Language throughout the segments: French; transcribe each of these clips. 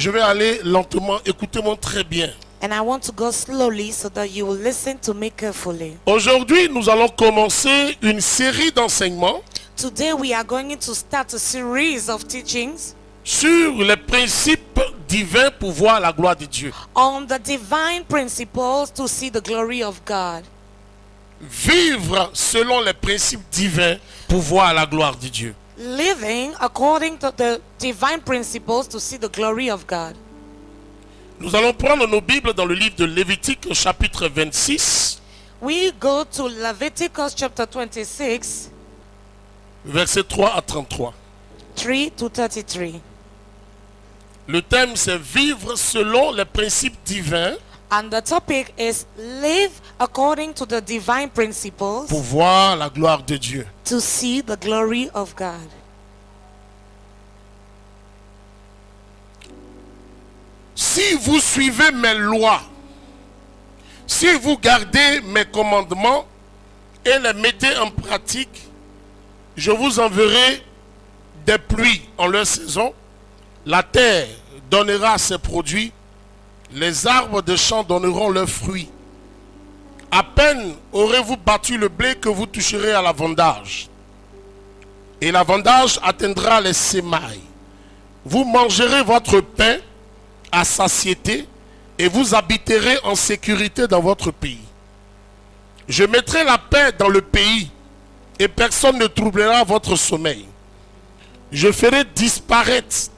Je vais aller lentement, écoutez-moi très bien. And I want to go slowly so that you will listen to me carefully. Aujourd'hui, nous allons commencer une série d'enseignements Today we are going to start a series of teachings sur les principes divins pour voir la gloire de Dieu. on the divine principles to see the glory of God. Vivre selon les principes divins pour voir la gloire de Dieu. Living according to the divine principles to see the glory of God. Nous allons prendre nos Bibles dans le livre de Lévitique, chapitre 26, We go to Leviticus chapter 26, versets 3 à 33. 3 to 33. Le thème, c'est vivre selon les principes divins And the topic is live according to the divine principles pour voir la gloire de Dieu. to see the glory of God. Si vous suivez mes lois, si vous gardez mes commandements et les mettez en pratique, je vous enverrai des pluies en leur saison, la terre donnera ses produits, les arbres de champs donneront leurs fruits. À peine aurez-vous battu le blé que vous toucherez à la vendage. Et la vendage atteindra les sémailles. Vous mangerez votre pain à satiété et vous habiterez en sécurité dans votre pays. Je mettrai la paix dans le pays et personne ne troublera votre sommeil. Je ferai disparaître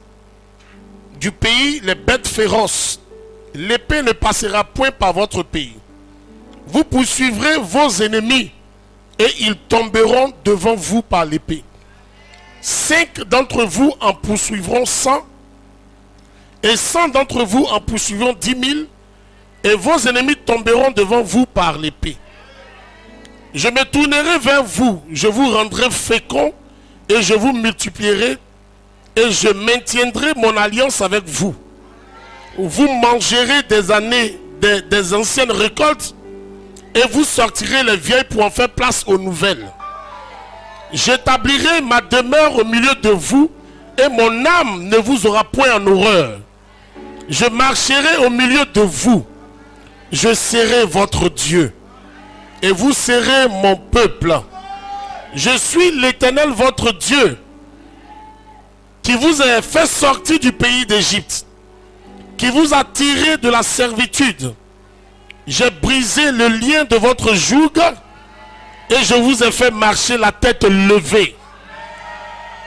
du pays les bêtes féroces. L'épée ne passera point par votre pays. Vous poursuivrez vos ennemis et ils tomberont devant vous par l'épée. 5 d'entre vous en poursuivront 100 et 100 d'entre vous en poursuivront 10 000 et vos ennemis tomberont devant vous par l'épée. Je me tournerai vers vous, je vous rendrai fécond et je vous multiplierai et je maintiendrai mon alliance avec vous. Vous mangerez des années, des anciennes récoltes et vous sortirez les vieilles pour en faire place aux nouvelles. J'établirai ma demeure au milieu de vous et mon âme ne vous aura point en horreur. Je marcherai au milieu de vous. Je serai votre Dieu et vous serez mon peuple. Je suis l'Éternel votre Dieu qui vous a fait sortir du pays d'Égypte, qui vous a tiré de la servitude. J'ai brisé le lien de votre joug et je vous ai fait marcher la tête levée.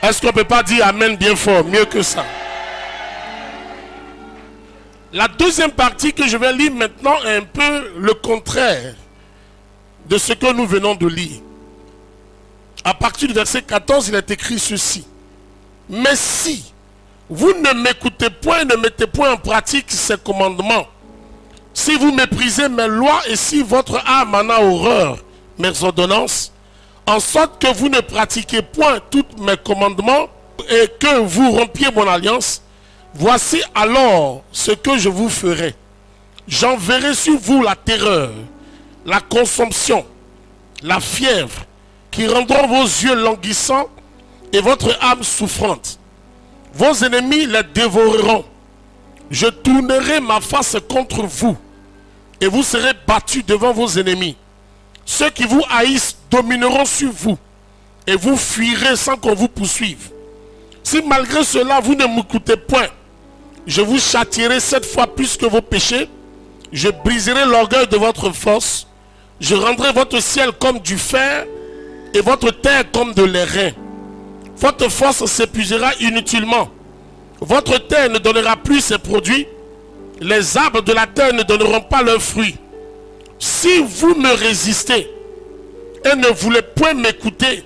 Est-ce qu'on ne peut pas dire Amen bien fort, mieux que ça? La deuxième partie que je vais lire maintenant est un peu le contraire de ce que nous venons de lire. À partir du verset 14, il est écrit ceci. Mais si vous ne m'écoutez point et ne mettez point en pratique ces commandements, si vous méprisez mes lois et si votre âme en a horreur, mes ordonnances, en sorte que vous ne pratiquez point tous mes commandements et que vous rompiez mon alliance, voici alors ce que je vous ferai. J'enverrai sur vous la terreur, la consomption, la fièvre, qui rendront vos yeux languissants et votre âme souffrante. Vos ennemis les dévoreront. Je tournerai ma face contre vous et vous serez battus devant vos ennemis. Ceux qui vous haïssent domineront sur vous et vous fuirez sans qu'on vous poursuive. Si malgré cela vous ne m'écoutez point, je vous châtierai 7 fois plus que vos péchés. Je briserai l'orgueil de votre force. Je rendrai votre ciel comme du fer et votre terre comme de l'airain. Votre force s'épuisera inutilement. Votre terre ne donnera plus ses produits. Les arbres de la terre ne donneront pas leurs fruits. Si vous me résistez et ne voulez point m'écouter,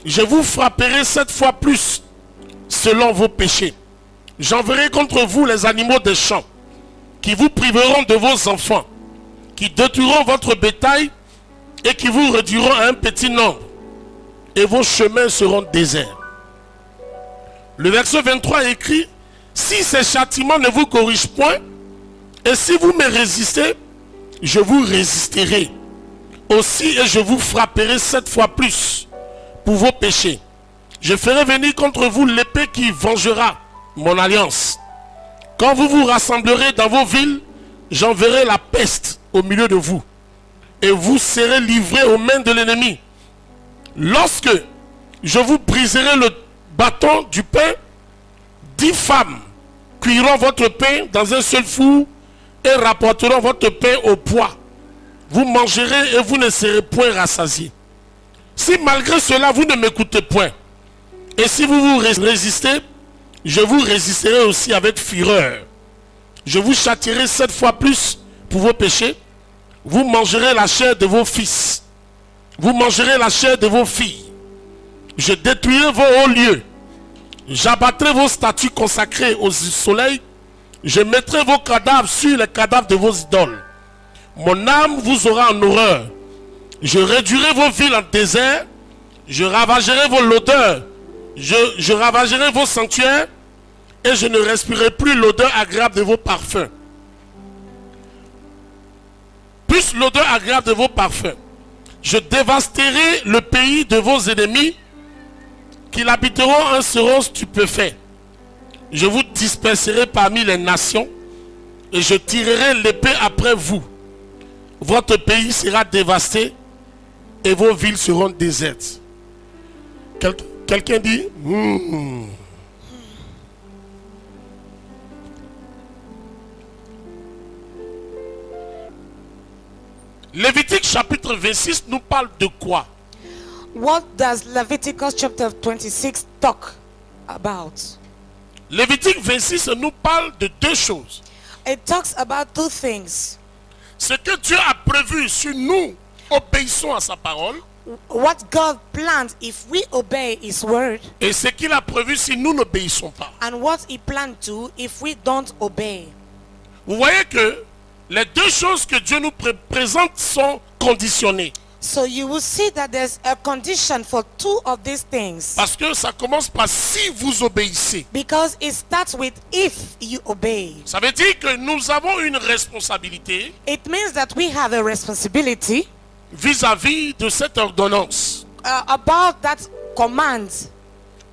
je vous frapperai 7 fois plus selon vos péchés. J'enverrai contre vous les animaux des champs qui vous priveront de vos enfants, qui détruiront votre bétail et qui vous réduiront à un petit nombre. Et vos chemins seront déserts. Le verset 23 écrit, si ces châtiments ne vous corrigent point, et si vous me résistez, je vous résisterai aussi et je vous frapperai 7 fois plus pour vos péchés. Je ferai venir contre vous l'épée qui vengera mon alliance. Quand vous vous rassemblerez dans vos villes, j'enverrai la peste au milieu de vous. Et vous serez livrés aux mains de l'ennemi. Lorsque je vous briserai le bâton du pain, 10 femmes cuiront votre pain dans un seul four et rapporteront votre pain au poids. Vous mangerez et vous ne serez point rassasiés. Si malgré cela vous ne m'écoutez point, et si vous vous résistez, je vous résisterai aussi avec fureur. Je vous châtierai 7 fois plus pour vos péchés. Vous mangerez la chair de vos fils. Vous mangerez la chair de vos filles. Je détruirai vos hauts lieux. J'abattrai vos statues consacrées au soleil. Je mettrai vos cadavres sur les cadavres de vos idoles. Mon âme vous aura en horreur. Je réduirai vos villes en désert. Je ravagerai vos l'odeur. Je ravagerai vos sanctuaires. Et je ne respirerai plus l'odeur agréable de vos parfums. Plus l'odeur agréable de vos parfums. Je dévasterai le pays de vos ennemis, qui l'habiteront en seront stupéfaits. Je vous disperserai parmi les nations, et je tirerai l'épée après vous. Votre pays sera dévasté, et vos villes seront désertes. Quelqu'un dit Lévitique chapitre 26 nous parle de quoi? What does Leviticus chapter 26 talk about? Lévitique 26 nous parle de 2 choses. It talks about 2 things. Ce que Dieu a prévu si nous obéissons à sa parole. What God planned if we obey His word. Et ce qu'il a prévu si nous n'obéissons pas. And what He planned to if we don't obey. Vous voyez que les 2 choses que Dieu nous présente sont conditionnées. So you will see that there's a condition for 2 of these things. Parce que ça commence par si vous obéissez. Because it starts with if you obey. Ça veut dire que nous avons une responsabilité. It means that we have a responsibility vis-à-vis de cette ordonnance. About that command.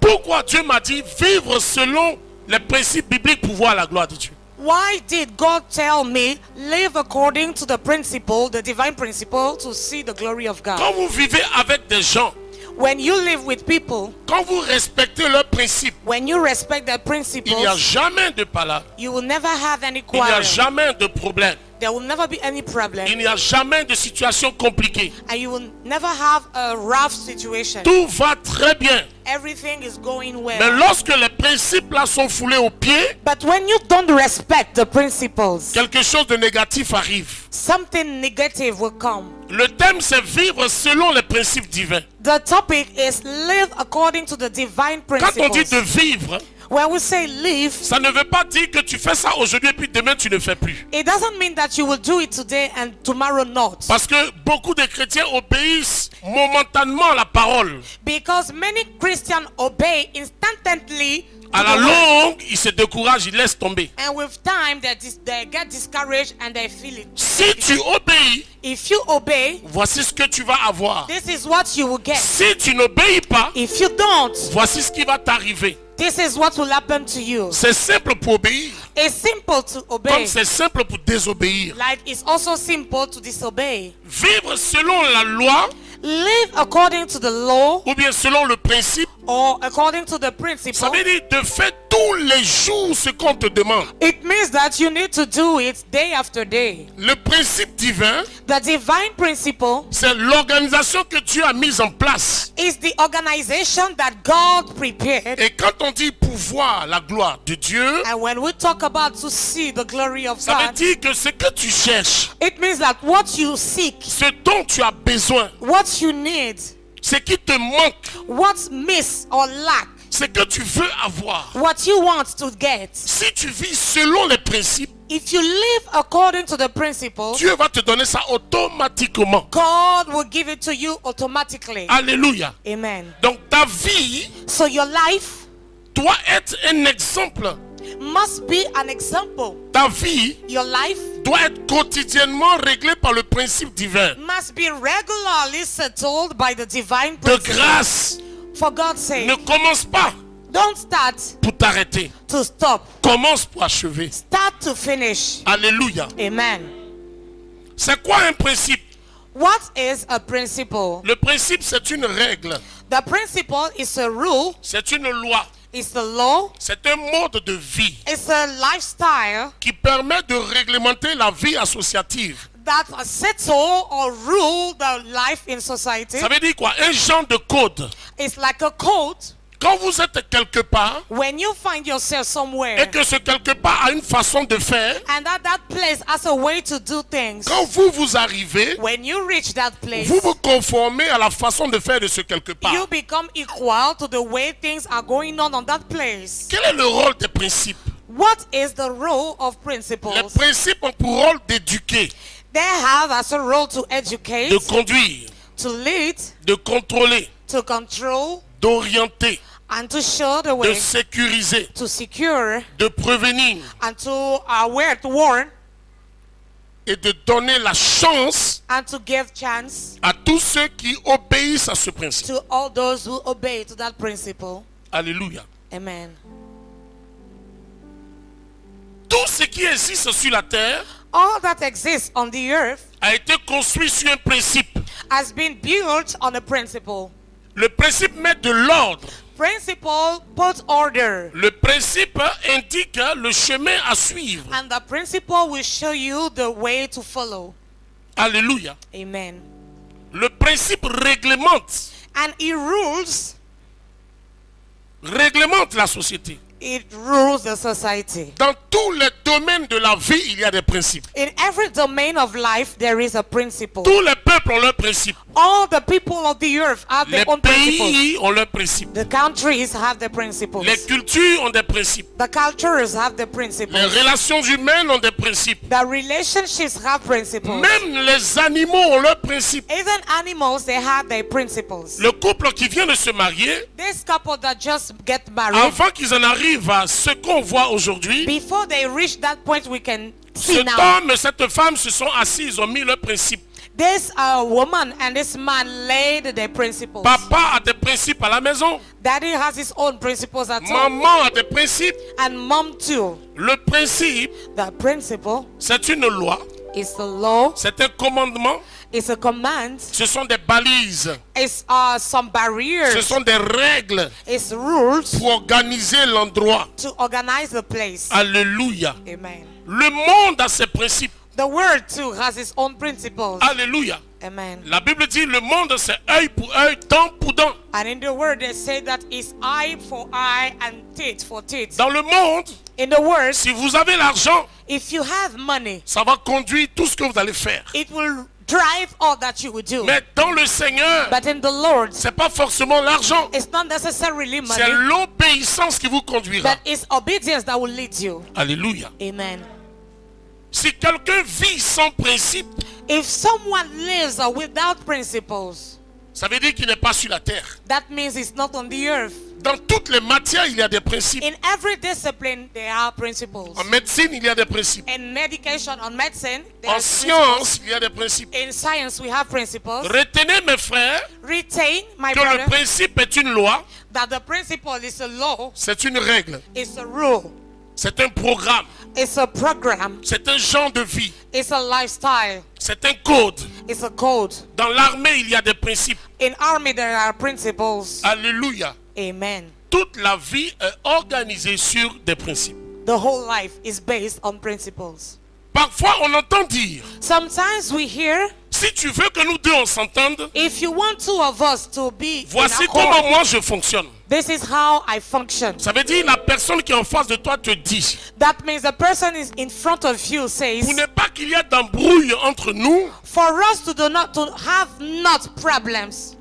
Pourquoi Dieu m'a dit vivre selon les principes bibliques pour voir la gloire de Dieu? Why did God tell me live according to the principle, the divine principle, to see the glory of God? Quand vous vivez avec des gens, when you live with people, quand vous respectez leurs principes, when you respect their principles, il n'y a jamais de palabre. you will never have any Il n'y a quarrel. jamais de problème. There will never be any problem. Il n'y a jamais de situation compliquée. And you will never have a rough situation. Tout va très bien. Everything is going well. Mais lorsque les principes là sont foulés aux pieds, But when you don't respect the principles, quelque chose de négatif arrive. something negative will come. Le thème c'est vivre selon les principes divins. The topic is live according to the divine Quand on dit principles. de vivre, When we say live, ça ne veut pas dire que tu fais ça aujourd'hui et puis demain tu ne fais plus. it doesn't mean that you will do it today and tomorrow not. Parce que beaucoup de chrétiens obéissent momentanément à la parole. Because many Christians obey instantly. À la longue, ils se découragent, ils laissent tomber. And with time, they get discouraged and they feel it. Si tu obéis, If you obey, voici ce que tu vas avoir. this is what you will get. Si tu n'obéis pas, If you don't, voici ce qui va t'arriver. this is what will happen to you. C'est simple pour obéir, It's simple to obey, comme c'est simple pour désobéir. like it's also simple to disobey. Vivre selon la loi Live according to the law ou bien selon le principe, or according to the ça principle. veut dire de faire tous les jours ce qu'on te demande. It means that you need to do it day after day. Le principe divin, The divine principle c'est l'organisation que Dieu a mise en place. is the organization that God prepared. Et quand on dit pouvoir la gloire de Dieu, And when we talk about to see the glory of ça veut God, dire que ce que tu cherches, it means that what you seek, ce dont tu as besoin, what you need, ce qui te manque, what's miss or lack, ce que tu veux avoir. what you want to get. Si tu vis selon les principes, If you live according to the principle, Dieu va te donner ça automatiquement. God will give it to you automatically. Alléluia. Amen. Donc ta vie So your life doit être un exemple. must be an example. Ta vie Your life doit être quotidiennement réglée par le principe divin must be regularly settled by the divine de principle. grâce. For God's sake, Ne commence pas Don't start pour t'arrêter. to stop. Commence pour achever. Start to finish. Alléluia. Amen. C'est quoi un principe? What is a principle? Le principe, c'est une règle. The principle is a rule, C'est une loi. it's a law, C'est un mode de vie it's a lifestyle qui permet de réglementer la vie associative. that settle or rule the life in society. Ça veut dire quoi? Un genre de code. It's like a code. Quand vous êtes quelque part When you find yourself et somewhere que ce quelque part a une façon de faire, and that place has a way to do things, quand vous arrivez, when you reach that place, vous vous conformez à la façon de faire de ce quelque part. you become equal to the way things are going on that place. Quel est le rôle des principes? What is the role of Les principles? principes ont pour rôle d'éduquer, They have as a role to educate, de conduire, to lead, de contrôler, to control, d'orienter, and to show the de way, sécuriser, to secure, de prévenir and to aware, to warn, et de donner la chance and to give chance à tous ceux qui obéissent à ce principe. to all those who obey to that principle. Alléluia. Amen. Tout ce qui existe sur la terre All that exists on the earth a été construit sur un principe. has been built on a principle. Le principe met de l'ordre. Principle puts order, Le principe indique le chemin à suivre. and the principle will show you the way to follow. Alléluia. Amen. Le principe réglemente And it la société. it rules the society. Dans tous les domaines de la vie, il y a des principes. In every domain of life, there is a principle. Tous les peuples ont leurs principes. All the people of the earth have Les their own principles. pays ont leurs principes. The countries have their principles. Les cultures ont des principes. The cultures have their Les principles. relations humaines ont des principes. The relationships have principles. Même les animaux ont leurs principes. Even animals, they have their principles. Le couple qui vient de se marier, This couple that just get married, avant qu'ils en arrivent à ce qu'on voit aujourd'hui, before they reach that point we can see cet now, homme et cette femme se sont assis, ils ont mis leurs principes. this woman and this man laid their principles. Papa a des principes à la maison. Daddy has his own principles at home, Maman a des principes. and mom too. Le principe, The principle c'est une loi, is the law, c'est un commandement, is a command, ce sont des balises, is some ce barriers, sont des règles is rules pour organiser l'endroit. to organize the place. Alléluia. Amen. Le monde a ses principes. The world too has its own principles. Alléluia. Amen. La Bible dit le monde c'est œil pour œil, dent pour dent. And in the word they say that it's eye for eye and teeth for teeth. Dans le monde, In the word, si vous avez l'argent, if you have money, ça va conduire tout ce que vous allez faire. it will drive all that you will do. Mais dans le Seigneur, But in the Lord, c'est pas forcément l'argent, it's not necessarily c'est money, l'obéissance qui vous conduira. but it's obedience that will lead you. Alléluia. Amen. Si quelqu'un vit sans principe, If someone lives without principles, ça veut dire qu'il n'est pas sur la terre. that means it's not on the earth. Dans toutes les matières, il y a des principes. In every discipline, there are principles. En médecine, il y a des principes. In medication, on medicine, there En are science, il y a des principes. principles. In science, we have principles. Retenez, mes frères, Retain, my que le brother, principe est une loi, that the principle is a law, c'est une règle, it's a rule, c'est un programme, it's a program, c'est un genre de vie, it's a lifestyle, c'est un code. it's a code. Dans l'armée, il y a des principes. In army, there are principles. Alléluia. Amen. Toute la vie est organisée sur des principes. The whole life is based on principles. Parfois, on entend dire, Sometimes we hear, si tu veux que nous deux on s'entende, if you want two of us to be in voici accord, comment moi je fonctionne. this is how I function. Ça veut dire la personne qui est en face de toi te dit, That means the person is in front of you pour says, ne pas qu'il y ait d'embrouille entre nous, for us to have not problems,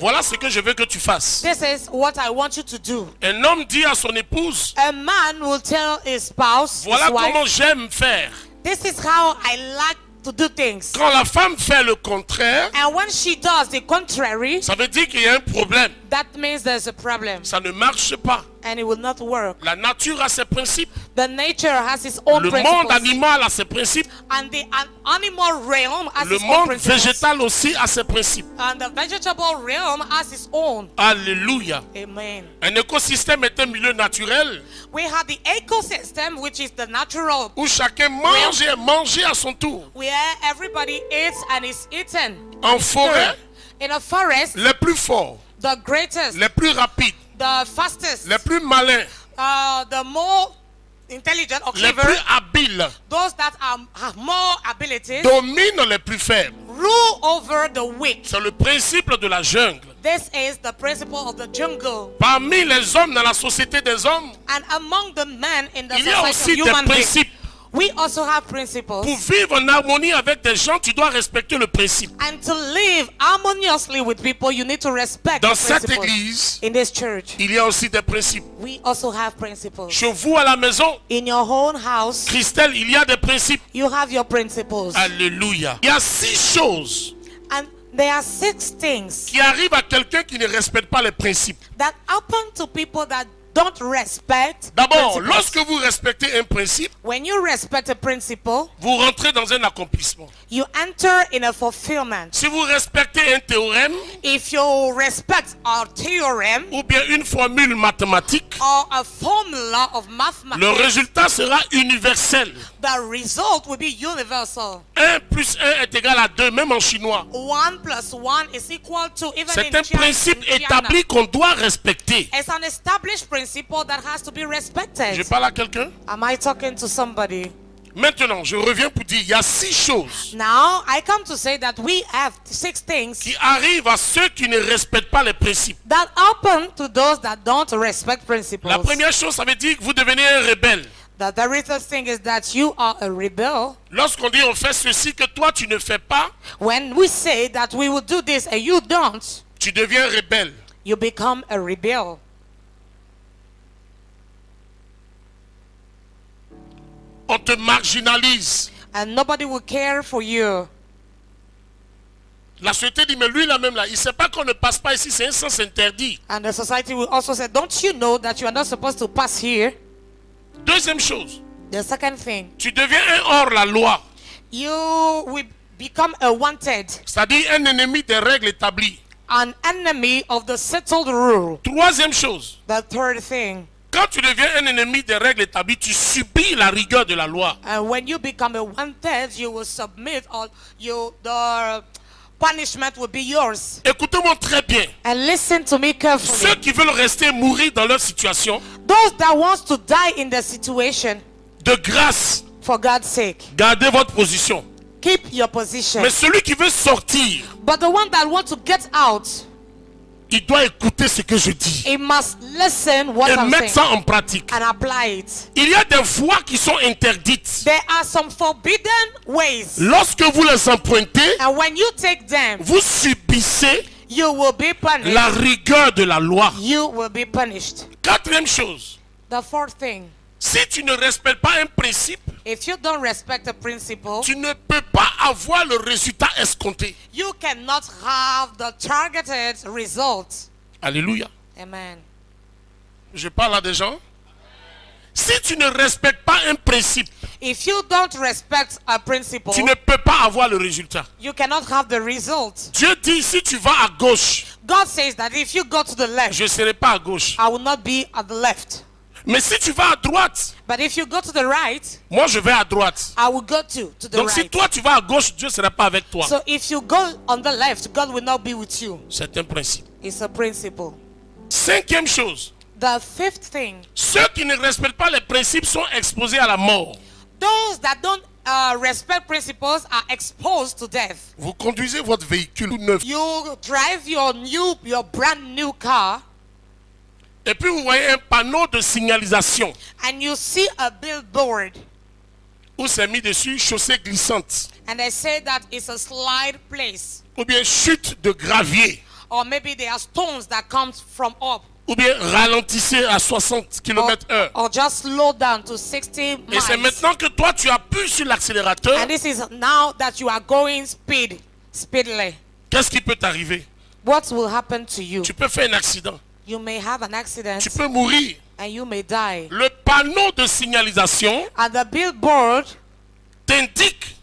voilà ce que je veux que tu fasses. this is what I want you to do. Un homme dit à son épouse, A man will tell his spouse, voilà his wife, comment j'aime faire. this is how I like to do things. Quand la femme fait le contraire, And when she does the contrary, ça veut dire qu'il y a un problème. that means there's a problem. Ça ne marche pas. and it will not work. La nature a ses principes. The nature has its own Le principles. monde animal a ses principes. And the animal realm has Le its own monde principles. végétal aussi a ses principes. And the vegetable realm has its own. Alléluia. Amen. Un écosystème est un milieu naturel We have the ecosystem, which is the natural, où chacun mange et est mangé à son tour. where everybody eats and is eaten. En forêt, In a forest, les plus forts, the greatest, les plus rapides, the fastest, les plus malins, the more intelligent or les clever, plus habiles those that have more abilities, dominent les plus faibles. rule over the weak. C'est le principe de la jungle. This is the principle of the jungle. Parmi les hommes dans la société des hommes, And among the men in the il y a aussi society of des human beings, principes. we also have principles. Pour vivre en harmonie avec des gens, tu dois respecter le principe. And to live harmoniously with people, you need to respect Dans the cette principles. église, In this church, il y a aussi des principes. we also have principles. Chez vous à la maison, In your own house, Christelle, il y a des principes. you have your principles. Alléluia. Il y a 6 choses And there are 6 things qui arrivent à quelqu'un qui ne respecte pas les principes. that happen to people that don't respect D'abord, principles. lorsque vous respectez un principe, When you respect a principle, vous rentrez dans un accomplissement. you enter in a fulfillment. Si vous respectez un théorème If you respect a theorem ou bien une formule mathématique, or a formula of le mathematics, résultat sera universel. the result will be universal. 1 plus 1 est égal à 2, même en chinois. 1 plus 1 is equal to, even C'est in un China, principe in China. établi qu'on doit respecter. It's an established principle that has to be respected. Je parle à quelqu'un. Am I talking to somebody? Maintenant, je reviens pour dire, il y a 6 choses Now, I come to say that we have 6 things qui arrivent à ceux qui ne respectent pas les principes. that happen to those that don't respect principles. La première chose, ça veut dire que vous devenez un rebelle. The very first thing is that you are a rebel. Lorsqu'on dit on fait ceci que toi tu ne fais pas, When we say that we will do this and you don't, tu deviens rebelle. you become a rebel. On te marginalise. And nobody will care for you. La société dit, mais lui là même là, il ne sait pas qu'on ne passe pas ici, c'est un sens interdit. And the society will also say, don't you know that you are not supposed to pass here? Deuxième chose, The second thing, tu deviens un hors-la-loi, you will become a wanted, c'est-à-dire un ennemi des règles établies. an enemy of the settled rule. Troisième chose, The third thing, quand tu deviens un ennemi des règles établies, tu subis la rigueur de la loi. and when you become a wanted, you will submit, or the punishment will be yours. Écoutez-moi très bien. And listen to me carefully. Ceux qui veulent rester mourir dans leur situation, Those that wants to die in the situation, de grâce, for God's sake, gardez votre position. keep your position. Mais celui qui veut sortir, But the one that wants to get out, il doit écouter ce que je dis he must listen what et I'm mettre saying ça en pratique. and apply it. Il y a des voies qui sont interdites. There are some forbidden ways, Lorsque vous les empruntez, and when you take them, vous subissez you will be punished. la rigueur de la loi. You will be punished. Quatrième chose, The fourth thing, si tu ne respectes pas un principe, if you don't respect a principle, tu ne peux pas avoir le résultat escompté. you cannot have the targeted result. Alléluia. Amen. Je parle à des gens. Si tu ne respectes pas un principe, If you don't respect a principle, tu ne peux pas avoir le résultat. you cannot have the result. Dieu dit, si tu vas à gauche, God says that if you go to the left, je ne serai pas à gauche. I will not be at the left. Mais si tu vas à droite, But if you go to the right, moi je vais à droite. I will go to the Donc si right. toi tu vas à gauche, Dieu ne sera pas avec toi. So if you go on the left, God will not be with you. C'est un principe. It's a principle. Cinquième chose, The fifth thing, ceux qui ne respectent pas les principes sont exposés à la mort. those that don't respect principles are exposed to death. Vous conduisez votre véhicule tout neuf You drive your brand new car, et puis vous voyez un panneau de signalisation and you see a billboard, où c'est mis dessus chaussée glissante and they say that it's a slide place, ou bien chute de gravier or maybe there are stones that come from up, ou bien ralentissez à 60 km/h. or just slow down to 60 Et c'est miles. maintenant que toi tu appuies sur l'accélérateur, And this is now that you are going speedily. qu'est-ce qui peut t'arriver? What will happen to you? Tu peux faire un accident, You may have an accident tu peux mourir. and you may die. Le panneau de signalisation And the billboard t'indique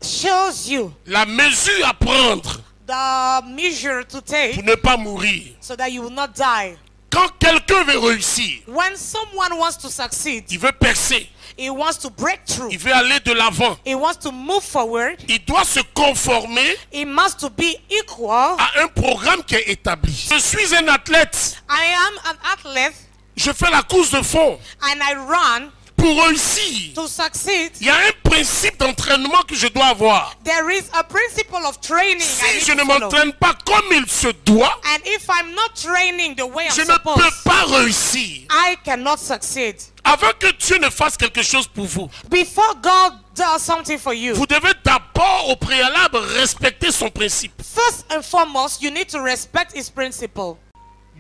shows you la mesure à prendre the measure to pour take ne pas mourir. so that you will not die. Quand quelqu'un veut réussir, When someone wants to succeed, il veut percer, he wants to break through, il veut aller de l'avant, he wants to move forward, il doit se conformer he must to be equal. à un programme qui est établi. Je suis un athlète, I am an athlete je fais la course de fond. and I run. Pour réussir, To succeed, il y a un principe d'entraînement que je dois avoir. there is a principle of training. I Si need je to ne follow. m'entraîne pas comme il se doit, And if I'm not training the way je I'm ne peux supposed, pas réussir. I cannot succeed. Avant que Dieu ne fasse quelque chose pour vous, Before God does something for you, vous devez d'abord au préalable respecter son principe. first and foremost, you need to respect his principle.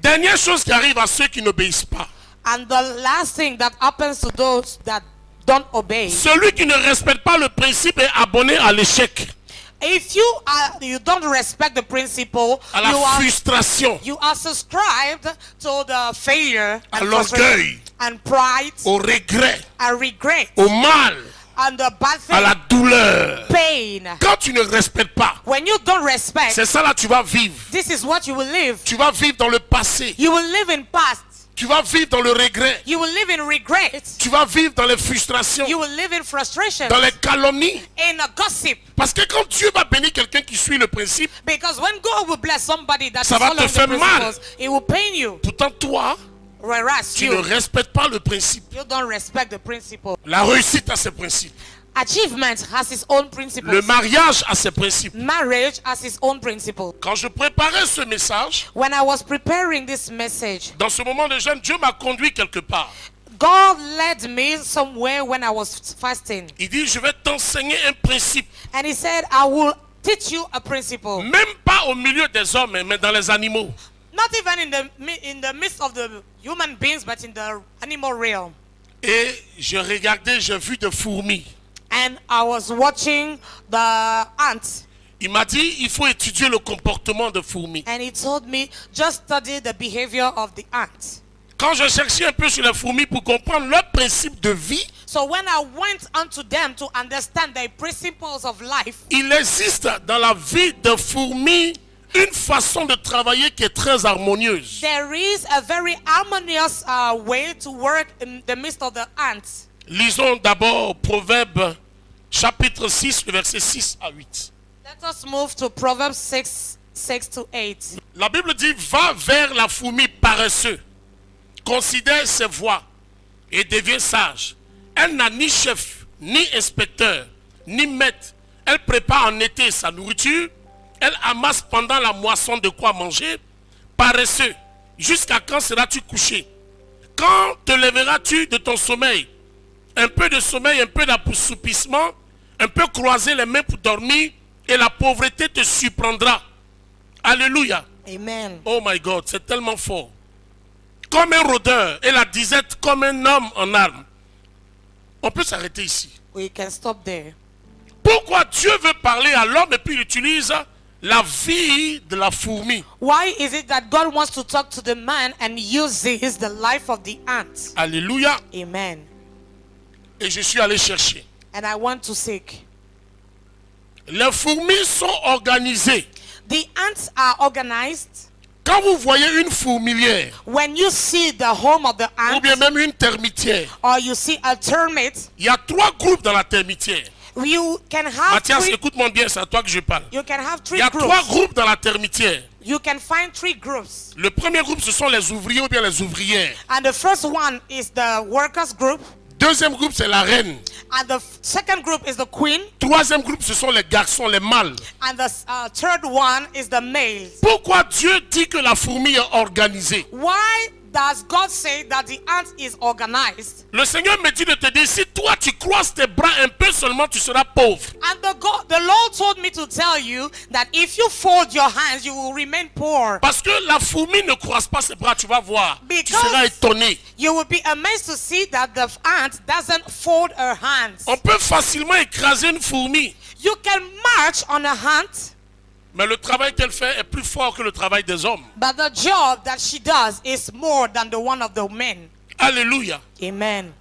Dernière chose qui arrive à ceux qui n'obéissent pas. And the last thing that happens to those that don't obey, Celui qui ne respecte pas le principe est abonné à l'échec, if you don't respect the principle, à la frustration, you are subscribed to the failure à and frustration l'orgueil, and pride au regret, and regret au mal, and the bad à la thing, douleur. pain. Quand tu ne respectes pas, When you don't respect, c'est ça là tu vas vivre. this is what you will live. Tu vas vivre dans le passé. You will live in past. Tu vas vivre dans le regret. You will live in regret. Tu vas vivre dans les frustrations, You will live in frustration, dans les calomnies. in a gossip. Parce que quand Dieu va bénir quelqu'un qui suit le principe, Because when God will bless somebody that Ça is va te following the faire mal. principles, it will pain you. pourtant toi, Whereas tu ne you respectes pas le principe. don't respect the principle. La réussite a ses principes. Achievement has its own principles. Le mariage a ses principes. Marriage has its own principle. Quand je préparais ce message, When I was preparing this message, dans ce moment de jeûne, Dieu m'a conduit quelque part. God led me somewhere when I was fasting. Il dit, je vais t'enseigner un principe. And he said, I will teach you a principle. Même pas au milieu des hommes, mais dans les animaux. Not even in the midst of the human beings, but in the animal realm. Et je regardais, j'ai vu des fourmis. And I was watching the ants. Il m'a dit, il faut étudier le comportement de fourmis. And he told me, just study the behavior of the ants. Quand je cherchais un peu sur les fourmis pour comprendre leur principe de vie, So when I went unto them to understand the principles of life, il existe dans la vie de fourmis une façon de travailler qui est très harmonieuse. there is a very harmonious way to work in the midst of the ants. Lisons d'abord Proverbe chapitre 6, le verset 6 à 8. Let us move to Proverbs 6 to 8. La Bible dit, va vers la fourmi paresseuse, considère ses voies et deviens sage. Elle n'a ni chef, ni inspecteur, ni maître. Elle prépare en été sa nourriture. Elle amasse pendant la moisson de quoi manger. Paresseux, jusqu'à quand seras-tu couché? Quand te lèveras-tu de ton sommeil? Un peu de sommeil, un peu d'assoupissement, un peu croiser les mains pour dormir et la pauvreté te surprendra. Alléluia. Amen. Oh my God, c'est tellement fort. Comme un rôdeur et la disette comme un homme en armes. On peut s'arrêter ici. We can stop there. Pourquoi Dieu veut parler à l'homme et puis il utilise la vie de la fourmi? Why is it that God wants to talk to the man and uses the life of the ant? Alléluia. Amen. Et je suis allé chercher. And I want to seek. Les fourmis sont organisées. The ants are organized. Quand vous voyez une fourmilière, When you see the home of the ou bien ants, même une termitière, or you see a termite, il y a 3 groupes dans la termitière. you can have Mathias, three, écoute-moi bien, c'est à toi que je parle. you can have Il three y a 3 groups. groupes dans la termitière. You can find 3 groups. Le premier groupe, ce sont les ouvriers ou bien les ouvrières. And the first one is the workers group. Deuxième groupe, c'est la reine. And the second group is the queen. Troisième groupe, ce sont les garçons, les mâles. And the third one is the males. Pourquoi Dieu dit que la fourmi est organisée? Why does God say that the ant is organized? Le Seigneur me dit de te dire, si toi tu croises tes bras un peu seulement, tu seras pauvre. And the Lord told me to tell you that if you fold your hands, you will remain poor. Parce que la fourmi ne croise pas ses bras, tu vas voir. Tu Because seras étonné. you will be amazed to see that the ant doesn't fold her hands. On peut facilement écraser une fourmi. You can march on a ant, Mais le travail qu'elle fait est plus fort que le travail des hommes. but the job that she does is more than the one of the men. Alléluia. Amen.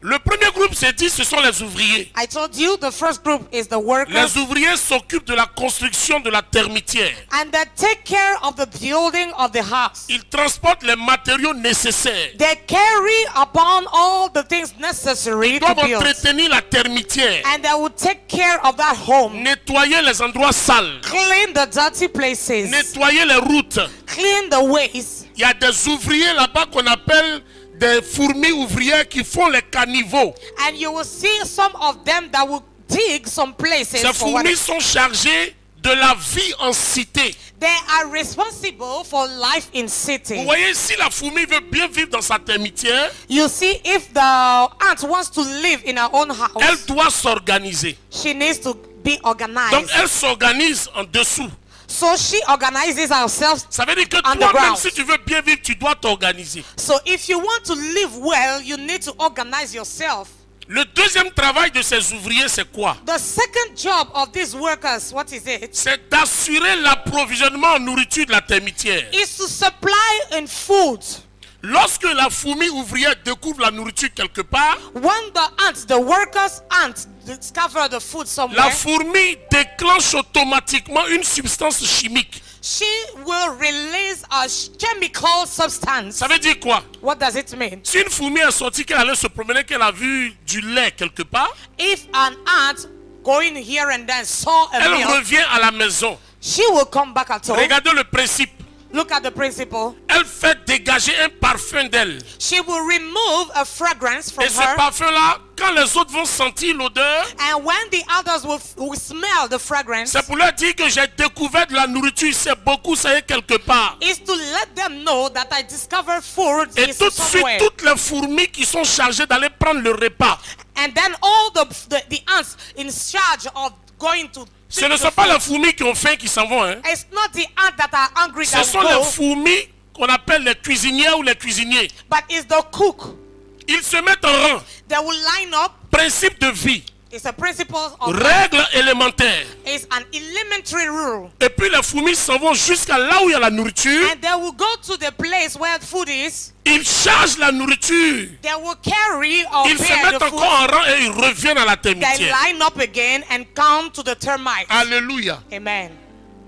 Le premier groupe, c'est dit, ce sont les ouvriers. I told you the first group is the workers, Les ouvriers s'occupent de la construction de la termitière. and they take care of the building of the house. Ils transportent les matériaux nécessaires. They carry upon all the things necessary Ils to doivent build, entretenir la termitière. and they will take care of that home, Nettoyer les endroits sales. clean the dirty places, Nettoyer les routes. clean the ways. Il y a des ouvriers là-bas qu'on appelle des fourmis ouvrières qui font les caniveaux. And you will see some of them that will dig some places. Ces For what fourmis sont chargées de la vie en cité. they are responsible for life in Vous city. voyez, si la fourmi veut bien vivre dans sa termitière, You see, if the ant wants to live in her own house, elle doit s'organiser. she needs to be Donc organized. elle s'organise en dessous. So she organizes herself. Ça veut dire que On the toi, même ground. si tu veux bien vivre, tu dois t'organiser. So if you want to live well, you need to organize yourself. Le deuxième travail de ces ouvriers, c'est quoi? The second job of these workers, what is it? C'est d'assurer l'approvisionnement en nourriture de la termitière. Is to supply in food. Lorsque la fourmi ouvrière découvre la nourriture quelque part, When the workers ant discover the food la somewhere, fourmi déclenche automatiquement une substance chimique. she will release a chemical substance. Ça veut dire quoi? What does it mean? Si une fourmi est sortie, qu'elle allait se promener, qu'elle a vu du lait quelque part, If an ant going here and there saw a elle milk, revient à la maison. she will come back at home. Regardez le principe. Look at the principle. Elle fait dégager un parfum d'elle. She will remove a fragrance from Et ce her, parfum-là, quand les autres vont sentir l'odeur, and when the others will smell the fragrance, c'est pour leur dire que j'ai découvert de la nourriture, c'est beaucoup, ça y est quelque part. is to let them know that I discovered food Et is tout de suite, somewhere. toutes les fourmis qui sont chargées d'aller prendre le repas, And then all the ants in charge of going to ce ne sont pas les fourmis qui ont faim qui s'en vont. Hein. it's not the ant that are hungry Ce that sont go, les fourmis qu'on appelle les cuisinières ou les cuisiniers. but it's the cook. Ils se mettent en rang. They will line up. Principe de vie. It's a principle of life. Règle élémentaire. It's an elementary rule. Et puis les fourmis s'en vont jusqu'à là où il y a la nourriture. And they will go to the place where food is. Ils chargent la nourriture. They will carry or Ils se bear mettent the food. encore en rang et ils reviennent à la They termitière. line up again and come to the termites. Alléluia. Amen.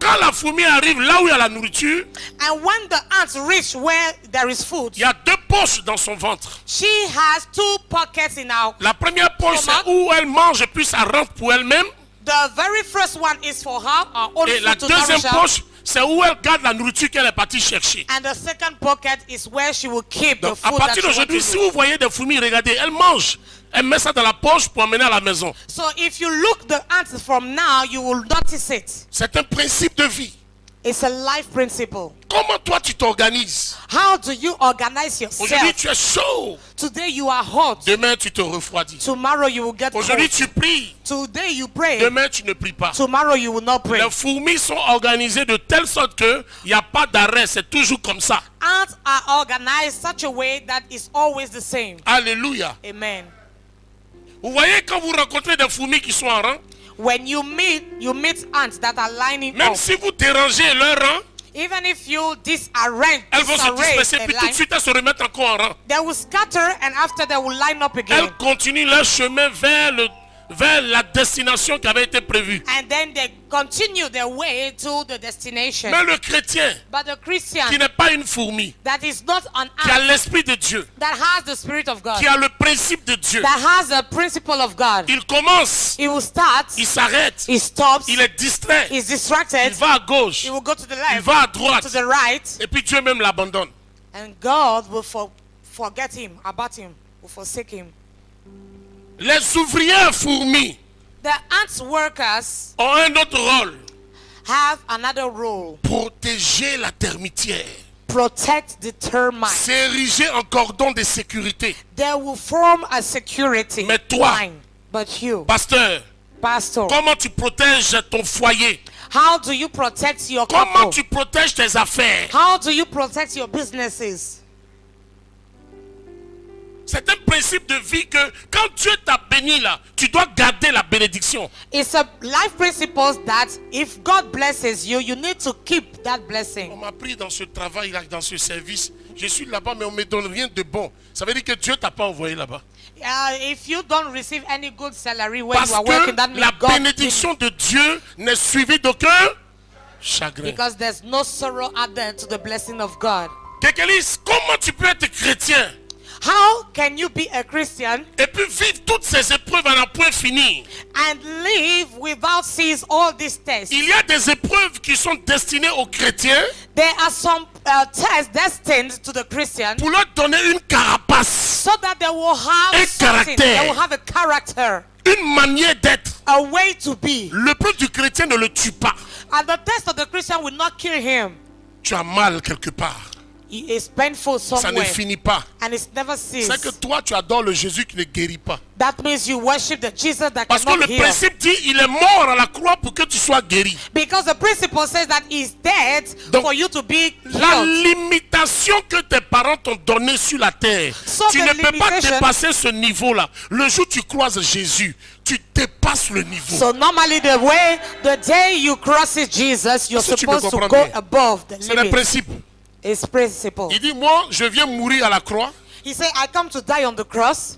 Quand la fourmi arrive là où il y a la nourriture, And when the ants reach where there is food, il y a deux poches dans son ventre. she has two pockets in her. La première poche, c'est où elle mange et puis ça rentre pour elle-même. The very first one is for her own Et la food to deuxième nourish her. poche, c'est où elle garde la nourriture qu'elle est partie chercher. And the second pocket is where she will keep the Donc, à food that partir she wants d'aujourd'hui, to si do. vous voyez des fourmis, regardez, elles mangent. Elles mettent ça dans la poche pour emmener à la maison. So if you look the ants from now, you will notice it. C'est un principe de vie. It's a life principle. Comment toi tu t'organises? How do you organize Aujourd'hui yourself? tu es chaud. Today you are hot. Demain tu te refroidis. Tomorrow you will get Aujourd'hui cold. tu pries. Today you pray. Demain tu ne pries pas. Tomorrow you will not pray. Les fourmis sont organisées de telle sorte que il n'y a pas d'arrêt. C'est toujours comme ça. Ants are organized such a way that it's always the same. Alléluia. Amen. Vous voyez quand vous rencontrez des fourmis qui sont en rang, When you meet ants that are lining même up. si vous dérangez leur rang, Even if you disarrange, elles vont se disarray disperser a puis tout de line, suite elles se remettent encore en rang. they will scatter and after they will line up again. Elles continuent leur chemin vers la destination qui avait été prévue. And then they continue their way to the destination. Mais le chrétien But the Christian qui n'est pas une fourmi, that is not an qui a ant, l'esprit de Dieu, that has the Spirit of God, qui a le principe de Dieu, that has the principle of God, il commence, he will start, il s'arrête, he stops, il est distrait, he's il distracted, va à gauche, he will go to the il left, va à to droite, the right, et puis Dieu même l'abandonne. and God will forget him, about him, will forsake him. Les ouvrières fourmis The ants workers ont un autre rôle, have another role. protéger la termitière, Protect the termites. s'ériger en cordon de sécurité. They will form a security Mais toi, line. But you, pasteur, pastor, comment tu protèges ton foyer? how do you protect your Comment couple? tu protèges tes affaires? How do you protect your businesses? C'est un principe de vie que quand Dieu t'a béni là, tu dois garder la bénédiction. It's a life principle that if God blesses you, you need to keep that On blessing. m'a pris dans ce travail là, dans ce service. Je suis là-bas, mais on me donne rien de bon. Ça veut dire que Dieu t'a pas envoyé là-bas. If you don't receive any good salary when Parce you are working, that que means la God bénédiction de Dieu n'est suivie d'aucun chagrin. because there's no sorrow added to the blessing of God. Quelqu'un dit, comment tu peux être chrétien How can you be a Christian et puis vivre toutes ces épreuves à n'en point finir? and live without seeing all these tests? Il y a des épreuves qui sont destinées aux chrétiens There are some tests destined to the Christian pour leur donner une carapace, so that they will have Un something. caractère. They will have a character, une manière d'être. a way to be. Le peuple du chrétien ne le tue pas. And the test of the Christian will not kill him. Tu as mal quelque part. It is painful Ça ne somewhere, finit pas. and it's never ceased. C'est que toi, tu adores le Jésus qui ne guérit pas. That means you worship the Jesus that Parce que cannot le heal. principe dit, il est mort à la croix pour que tu sois guéri. Because the principle says that he's dead Donc, for you to be La healed. limitation que tes parents t'ont donnée sur la terre, So tu the ne peux pas limitation- dépasser ce niveau-là. Le jour où tu croises Jésus, tu dépasses le niveau. So normally the day you cross Jesus, you're Est-ce que tu me supposed to comprends go bien? above the C'est le limit. principe. It's principle. Il dit, moi, je viens mourir à la croix. He said, I come to die on the cross.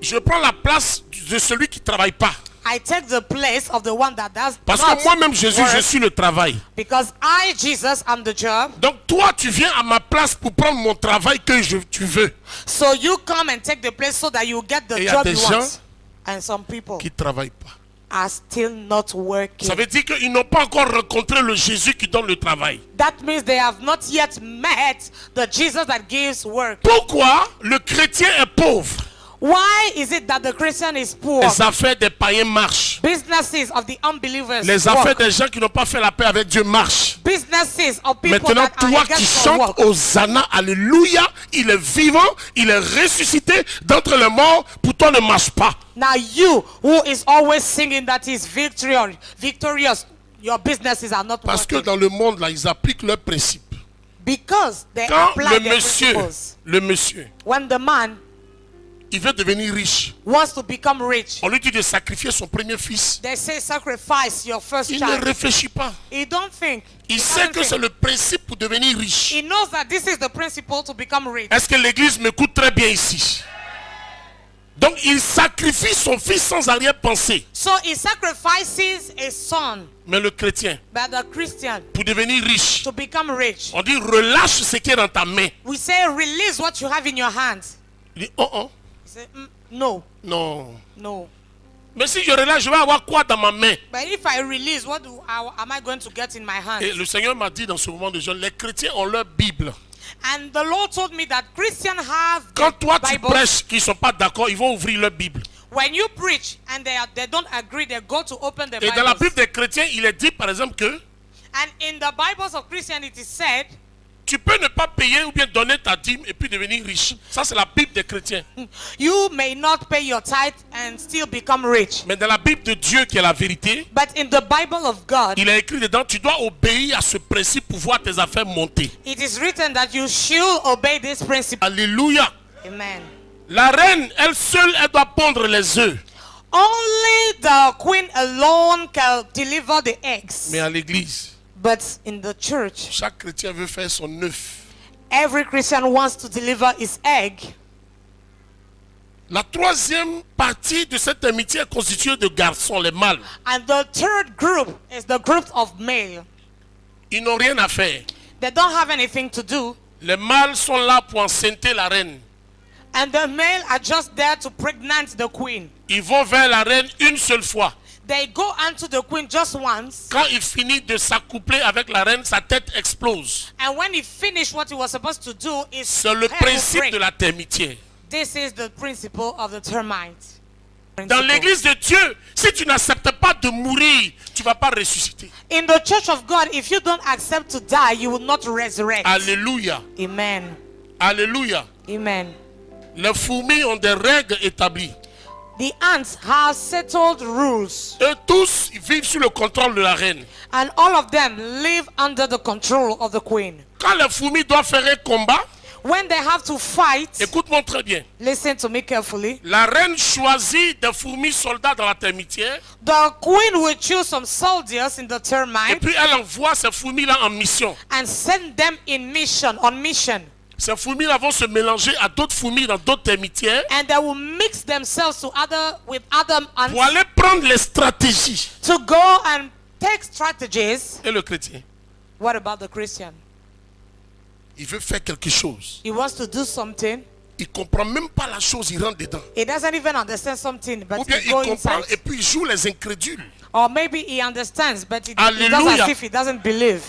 Je prends la place de celui qui ne travaille pas. I take the place of the one that does Parce not que moi-même, Jésus, work. je suis le travail. Because I, Jesus, am the job. Donc toi, tu viens à ma place pour prendre mon travail que tu veux. So you come and take the place so that you get the Et il y a job des you gens want. And some people qui ne travaillent pas. are still not working. Ça veut dire qu'ils n'ont pas encore rencontré le Jésus qui donne le travail. That means they have not yet met the Jesus that gives work. Pourquoi le chrétien est pauvre? Why is it that the Christian is poor? Les affaires des païens marchent. Businesses of the unbelievers Les affaires work. des gens qui n'ont pas fait la paix avec Dieu marchent. Businesses of people Maintenant, that are toi qui against the chantes work. Hosanna, Alléluia, il est vivant, il est ressuscité d'entre les morts, pour toi ne marche pas. Now you who is always singing that is victorious, your businesses are not Parce que working. dans le monde, là, ils appliquent leurs principes. Because they Quand apply their principles. le monsieur, When the man il veut devenir riche, wants to become rich, on lui dit de sacrifier son premier fils. they say sacrifice your first Il ne child. réfléchit pas. He don't think. Il He sait doesn't que c'est think. le principe pour devenir riche. He knows that this is the principle to become rich. Est-ce que l'église m'écoute très bien ici? Donc il sacrifie son fils sans arrière-pensée. So he sacrifices a son, Mais le chrétien, but the Christian, pour devenir riche, to become rich. on dit relâche ce qui est dans ta main. We say release what you have in your hands. Il dit, oh oh, He said, no, non. no. Mais si je relâche, je vais avoir quoi dans ma main? But if I release, how am I going to get in my hands? Et le Seigneur m'a dit dans ce moment de jeûne, les chrétiens ont leur Bible. And the Lord told me that Christians have Quand toi tu Bible. prêches qu'ils ne sont pas d'accord, ils vont ouvrir leur Bible. When you preach and they don't agree, they go to open the Et dans la Bibles. Bible des chrétiens, il est dit par exemple que And in the Bibles of Christianity said, tu peux ne pas payer ou bien donner ta dîme et puis devenir riche. Ça c'est la Bible des chrétiens. you may not pay your tithe and still become rich. Mais dans la Bible de Dieu qui est la vérité, But in the Bible of God, il est écrit dedans, tu dois obéir à ce principe pour voir tes affaires monter. it is written that you should obey this principle. Alléluia. Amen. La reine, elle seule, elle doit pondre les œufs. Only the queen alone can deliver the eggs. Mais à l'église, But in the church, chaque chrétien veut faire son œuf. every Christian wants to deliver his egg. La troisième partie de cette amitié est constituée de garçons, les mâles. And the third group is the group of male. Ils n'ont rien à faire. They don't have anything to do. Les mâles sont là pour enceinter la reine. And the male are just there to pregnant the queen. Ils vont vers la reine une seule fois. They go unto the queen just once. Quand il finit de s'accoupler avec la reine, sa tête explose. And when he finished what he was supposed to do, his C'est le hair will principe break. de la termitière. This is the principle of the termite. Dans l'église de Dieu, si tu n'acceptes pas de mourir, tu ne vas pas ressusciter. In the church of God, if you don't accept to die, you will not resurrect. Alléluia. Amen. Alléluia. Amen. Les fourmis ont des règles établies. The ants have settled rules, Eux tous ils vivent sous le contrôle de la reine. and all of them live under the control of the queen. Quand les fourmis doivent faire un combat, When they have to fight, écoute-moi très bien. listen to me carefully. La reine choisit des fourmis soldats dans la termitière. The queen will choose some soldiers in the Et termite puis elle envoie ces fourmis-là en mission. and send them on mission. Ces fourmis-là vont se mélanger à d'autres fourmis dans d'autres termitières And they will mix themselves with other ants pour aller prendre les stratégies. to go and take strategies. Et le chrétien, What about the Christian? il veut faire quelque chose. He wants to do something. Il comprend même pas la chose, il rentre dedans. He doesn't even understand something, but Ou bien he il goes comprend inside. et puis il joue les incrédules. Or maybe he understands, but he does Alléluia. as if he doesn't believe.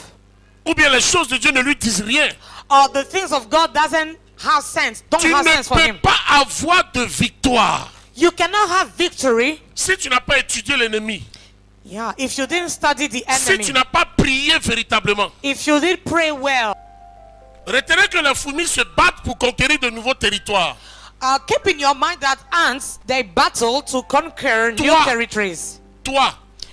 Ou bien les choses de Dieu ne lui disent rien. Or the things of God doesn't have sense. Don't Tu have ne sense for peux him. pas avoir de victoire You cannot have victory. si tu n'as pas étudié l'ennemi. Yeah, if you didn't study the Si enemy. tu n'as pas prié véritablement. If you didn't pray well. Retenez que les fourmis se battent pour conquérir de nouveaux territoires. Keep in your mind that ants, they battle to conquer new Toi. Toi, territories.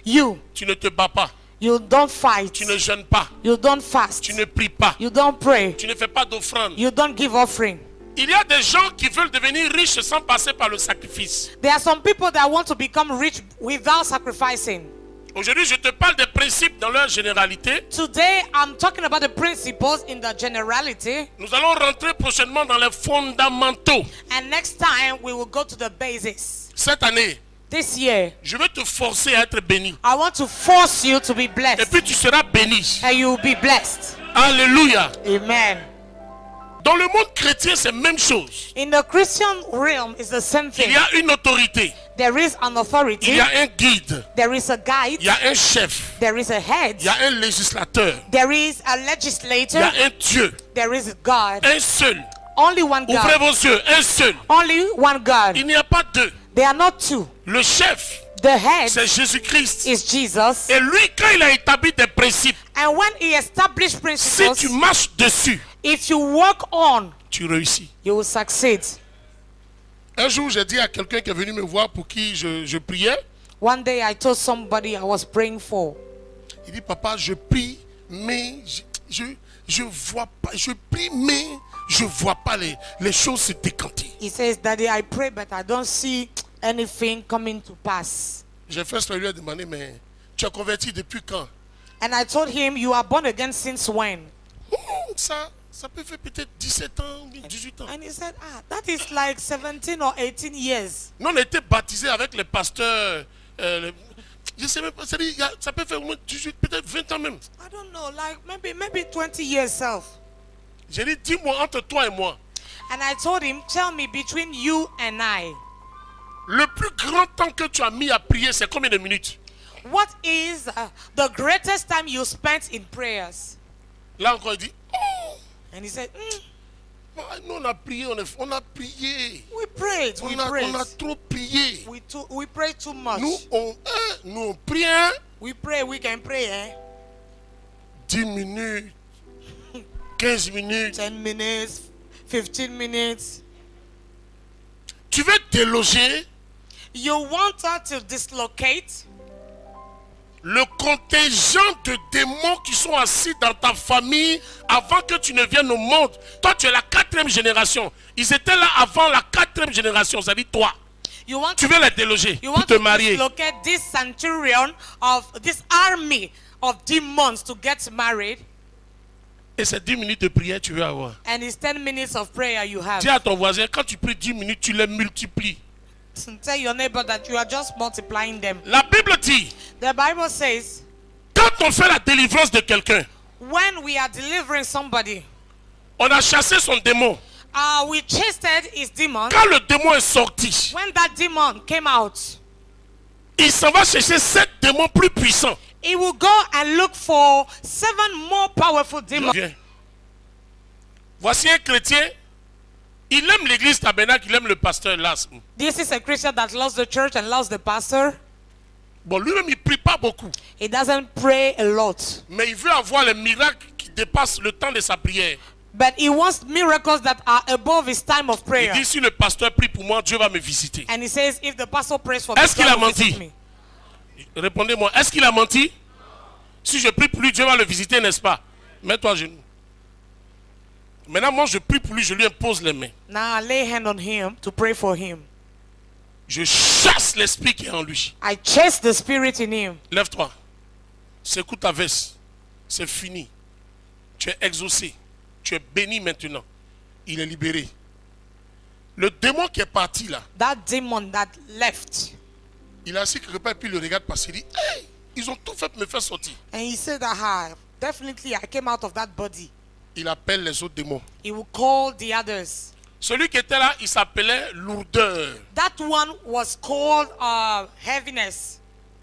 You tu ne te bats pas. don't fight. Tu ne jeûnes pas. You don't fast. Tu ne pries pas. You don't pray. Tu ne fais pas d'offrande. You don't give offering. Il y a des gens qui veulent devenir riches sans passer par le sacrifice. There are some people that want to become rich without sacrificing. Aujourd'hui, je te parle des principes dans leur généralité. Today, I'm talking about the principles in the generality. Nous allons rentrer prochainement dans les fondamentaux. And next time, we will go to the basis. Cette année, This year, je vais te forcer à être béni. I want to force you to be Et blessed. puis tu seras béni. And you will be blessed. Alléluia. Amen. Dans le monde chrétien, c'est la même chose. In the Christian realm, it's the same Il thing. y a une autorité. There is an Il authority. y a un guide. There is a Il guide. y a un chef. There is a head. Il y a un législateur. There is a Il y legislator. a un Dieu. There is a God. Un seul. Only one Ouvrez God. vos yeux. Un seul. Only one God. Il n'y a pas deux. They are not two. Le chef, The head c'est Jésus-Christ. is Jesus. Et lui, quand il a établi des principes, And when he established si principles, tu marches dessus, if you work on, tu réussis. you will succeed. Un jour, j'ai dit à quelqu'un qui est venu me voir pour qui je priais, One day I told somebody I was praying for. il dit, papa, je prie, mais je vois pas, je prie, mais je vois pas les choses se décanter. He says, Daddy, I pray, but I don't see anything coming to pass. J'ai fait ce que lui a demandé, mais tu as converti depuis quand? And I told him, you are born again since when? Ça peut faire peut-être 17 ans, 18 ans. And he said, that is like 17 or 18 years. Nous, on a été baptisés avec les pasteurs. Je sais même pas, ça peut faire au moins 18, peut-être 20 ans même. I don't know, like maybe 20 years self. J'ai dit, dis-moi entre toi et moi, And I told him, tell me between you and I, le plus grand temps que tu as mis à prier, c'est combien de minutes? what is the greatest time you spent in prayers? Là encore, il dit, oh, And he said, nous on a prié, on a prié. we prayed, we On a prayed. trop prié. We prayed too much. Nous on prie, hein? We pray, we can pray, eh? 10 minutes, 15 minutes. 10 minutes, 15 minutes. Tu veux déloger You want her to dislocate le contingent de démons qui sont assis dans ta famille avant que tu ne viennes au monde. Toi, tu es la 4e génération. Ils étaient là avant la 4e génération, c'est-à-dire toi. You want Tu veux les déloger You pour want te to marier. dislocate this centurion of this army of demons to get married, Et c'est 10 minutes de prière tu veux avoir. and it's 10 minutes of prayer you have. Dis à ton voisin, quand tu pries 10 minutes, tu les multiplies. Tell your neighbor that you are just multiplying them. La Bible dit, The Bible says, quand on fait la délivrance de quelqu'un, when we are delivering somebody, on a chassé son démon. we chased his demon. Quand le démon est sorti, When that demon came out, il s'en va chercher 7 démons plus puissants. he will go and look for 7 more powerful demons. Viens. Voici un chrétien. Il aime l'église tabernacle, il aime le pasteur Lasme. This is a Christian that loves the church and loves the pastor. Bon, lui-même, il ne prie pas beaucoup. He doesn't pray a lot. Mais il veut avoir les miracles qui dépassent le temps de sa prière. But he wants miracles that are above his time of Il prayer. dit, si le pasteur prie pour moi, Dieu va me visiter. And he says, if the pastor prays for me, Est-ce qu'il God a will visit menti? me. Répondez-moi, est-ce qu'il a menti? Si je prie pour lui, Dieu va le visiter, n'est-ce pas? Mets-toi à genoux. Maintenant, moi, je prie pour lui, je lui impose les mains. Now I lay hand on him to pray for him. Je chasse l'esprit qui est en lui. I chase the spirit in him. Lève-toi. Secoue ta veste. C'est fini. Tu es exaucé. Tu es béni maintenant. Il est libéré. Le démon qui est parti là, That demon that left, il a assis quelque part et puis il le regarde passer. Il dit, hey, ils ont tout fait pour me faire sortir. and he said that definitely I came out of that body. Il appelle les autres démons. He will call the others. Celui qui était là, il s'appelait lourdeur. That one was called heaviness.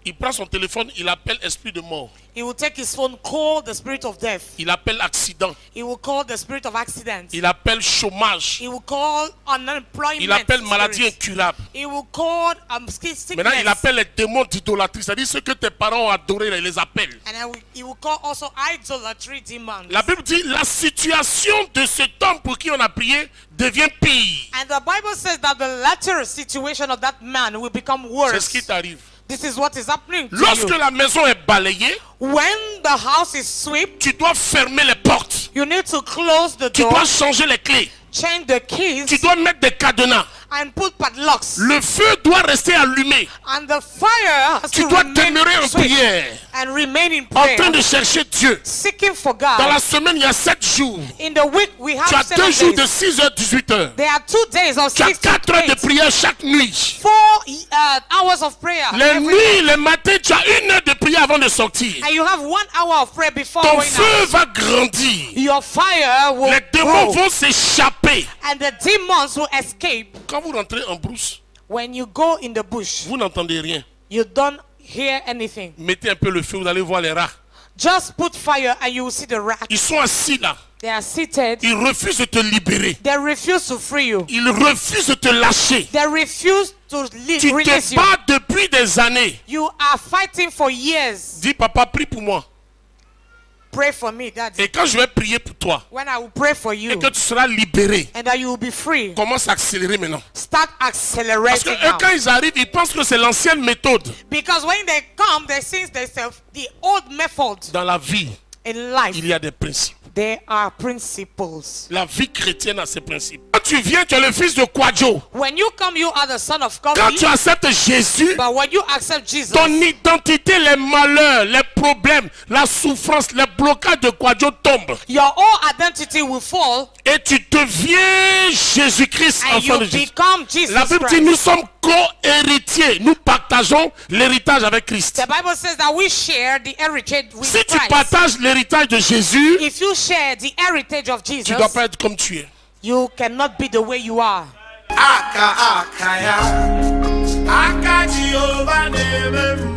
Il prend son téléphone, il appelle esprit de mort. He will take his phone, call the spirit of death. Il appelle accident. He will call the spirit of accident. Il appelle chômage. He will call unemployment. Il appelle maladie spirit. incurable. He will call sickness. Maintenant, il appelle les démons d'idolâtrie. C'est-à-dire ceux que tes parents ont adorés, il les appelle. And he will call also idolatry demons. La Bible dit la situation de cet homme pour qui on a prié devient pire. And the Bible says that the latter situation of that man will become worse. C'est ce qui t'arrive. This is what is happening to Lorsque you. la maison est balayée, When the house is swept, tu dois fermer les portes. you need to close the Tu door, dois changer les clés. change the keys, Tu dois mettre des cadenas. and put padlocks. Le feu doit rester allumé. And the fire has Tu to dois remain demeurer en sweet prière, and remain in en prayer, train de chercher Dieu. seeking for Dans God. la semaine, il y a 7 jours. In the week, we Tu as have 7 2 jours de days. 6h, 18h. There are 2 days of Tu as 6 to 4 heures de 8, prière chaque nuit. 4 hours of prayer. Les every day. nuits, les matins, tu as 1 heure de prière avant de sortir. And you have 1 hour of prayer before Ton going feu out. va grandir. Your fire will Les démons grow, vont s'échapper. and the demons will escape. Quand vous rentrez en brousse, When you go in the bush, vous n'entendez rien. you don't hear anything. Mettez un peu le feu, vous allez voir les rats. Just put fire and you will see the rat. Ils sont assis là. They are seated. Ils refusent de te libérer. They refuse to free you. Ils refusent de te lâcher. They refuse to Tu release te you. bats depuis des années. You are fighting for years. Dis, papa, prie pour moi. Pray for me, Daddy. Et quand je vais prier pour toi, When I will pray for et you, que tu seras libéré, and that you will be free, commence à accélérer maintenant. start Parce que accelerating eux, now. quand ils arrivent, ils pensent que c'est l'ancienne méthode. Because when they come, they see themselves the old method Dans la vie, in life. il y a des principes. There are principles. La vie chrétienne a ses principes. Quand tu viens, tu es le fils de Kwadjo. When you come, you are the son of God. Quand tu acceptes Jésus, But when you accept Jesus, ton identité, les malheurs, les problèmes, la souffrance, les blocages de Kwadjo tombent. your whole identity will fall, Et tu deviens Jésus-Christ, and enfant you de Jésus. become Jesus La Bible dit, Christ. nous sommes co-héritiers. Nous partageons l'héritage avec Christ. The Bible says that we share the heritage with Si tu Christ. partages l'héritage de Jésus, If you share the heritage of tu ne Jesus, dois pas être comme tu es. you cannot be the way you are. Aka Jehovah name